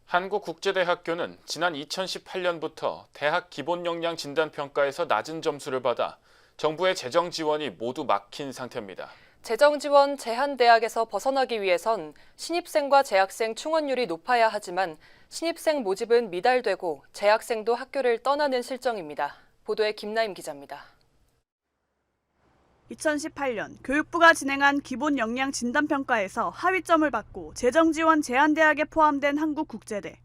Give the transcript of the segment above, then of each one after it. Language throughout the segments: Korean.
한국국제대학교는 지난 2018년부터 대학 기본역량진단평가에서 낮은 점수를 받아 정부의 재정 지원이 모두 막힌 상태입니다. 재정 지원 제한 대학에서 벗어나기 위해선 신입생과 재학생 충원율이 높아야 하지만 신입생 모집은 미달되고 재학생도 학교를 떠나는 실정입니다. 보도에 김나임 기자입니다. 2018년 교육부가 진행한 기본 역량 진단평가에서 하위점을 받고 재정 지원 제한 대학에 포함된 한국국제대.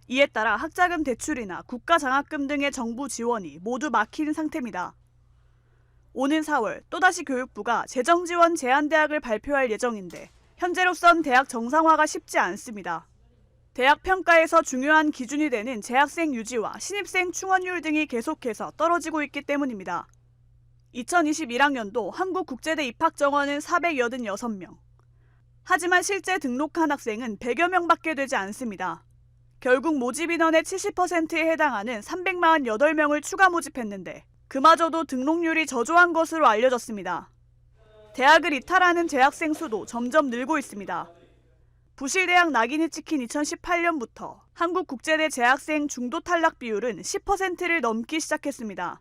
이에 따라 학자금 대출이나 국가장학금 등의 정부 지원이 모두 막힌 상태입니다. 오는 4월 또다시 교육부가 재정 지원 제한 대학을 발표할 예정인데 현재로선 대학 정상화가 쉽지 않습니다. 대학 평가에서 중요한 기준이 되는 재학생 유지와 신입생 충원율 등이 계속해서 떨어지고 있기 때문입니다. 2021학년도 한국국제대 입학 정원은 486명. 하지만 실제 등록한 학생은 100여 명밖에 되지 않습니다. 결국 모집 인원의 70%에 해당하는 348명을 추가 모집했는데 그마저도 등록률이 저조한 것으로 알려졌습니다. 대학을 이탈하는 재학생 수도 점점 늘고 있습니다. 부실대학 낙인이 찍힌 2018년부터 한국국제대 재학생 중도 탈락 비율은 10%를 넘기 시작했습니다.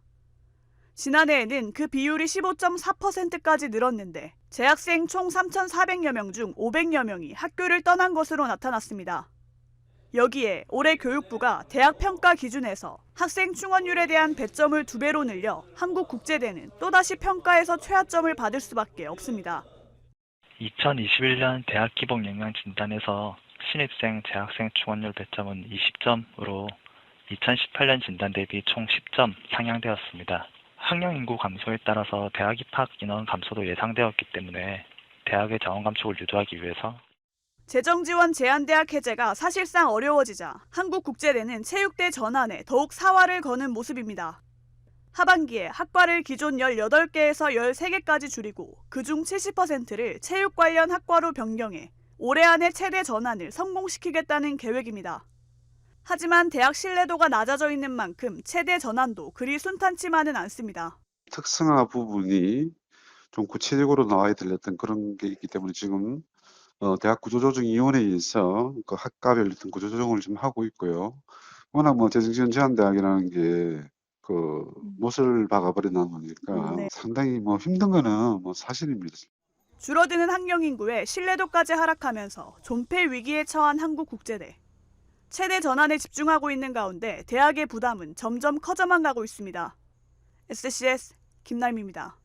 지난해에는 그 비율이 15.4%까지 늘었는데 재학생 총 3,400여 명 중 500여 명이 학교를 떠난 것으로 나타났습니다. 여기에 올해 교육부가 대학 평가 기준에서 학생 충원율에 대한 배점을 2배로 늘려 한국국제대는 또다시 평가에서 최하점을 받을 수밖에 없습니다. 2021년 대학 기본 역량 진단에서 신입생, 재학생 충원율 배점은 20점으로 2018년 진단 대비 총 10점 상향되었습니다. 학령 인구 감소에 따라서 대학 입학 인원 감소도 예상되었기 때문에 대학의 자원 감축을 유도하기 위해서 재정 지원 제한 대학 해제가 사실상 어려워지자 한국국제대는 체육대 전환에 더욱 사활을 거는 모습입니다. 하반기에 학과를 기존 18개에서 13개까지 줄이고 그중 70%를 체육 관련 학과로 변경해 올해 안에 체대 전환을 성공시키겠다는 계획입니다. 하지만 대학 신뢰도가 낮아져 있는 만큼 체대 전환도 그리 순탄치만은 않습니다. 특성화 부분이 좀 구체적으로 나와야 될 어떤 그런 게 있기 때문에 지금 대학 구조조정위원회에서 그 학과별 어떤 구조조정을 좀 하고 있고요. 워낙 재정지원 제한대학이라는 게 못을 박아버리다 보니까 상당히 힘든 거는 사실입니다. 줄어드는 학령 인구에 신뢰도까지 하락하면서 존폐 위기에 처한 한국국제대. 체대 전환에 집중하고 있는 가운데 대학의 부담은 점점 커져만 가고 있습니다. SCS 김나임입니다.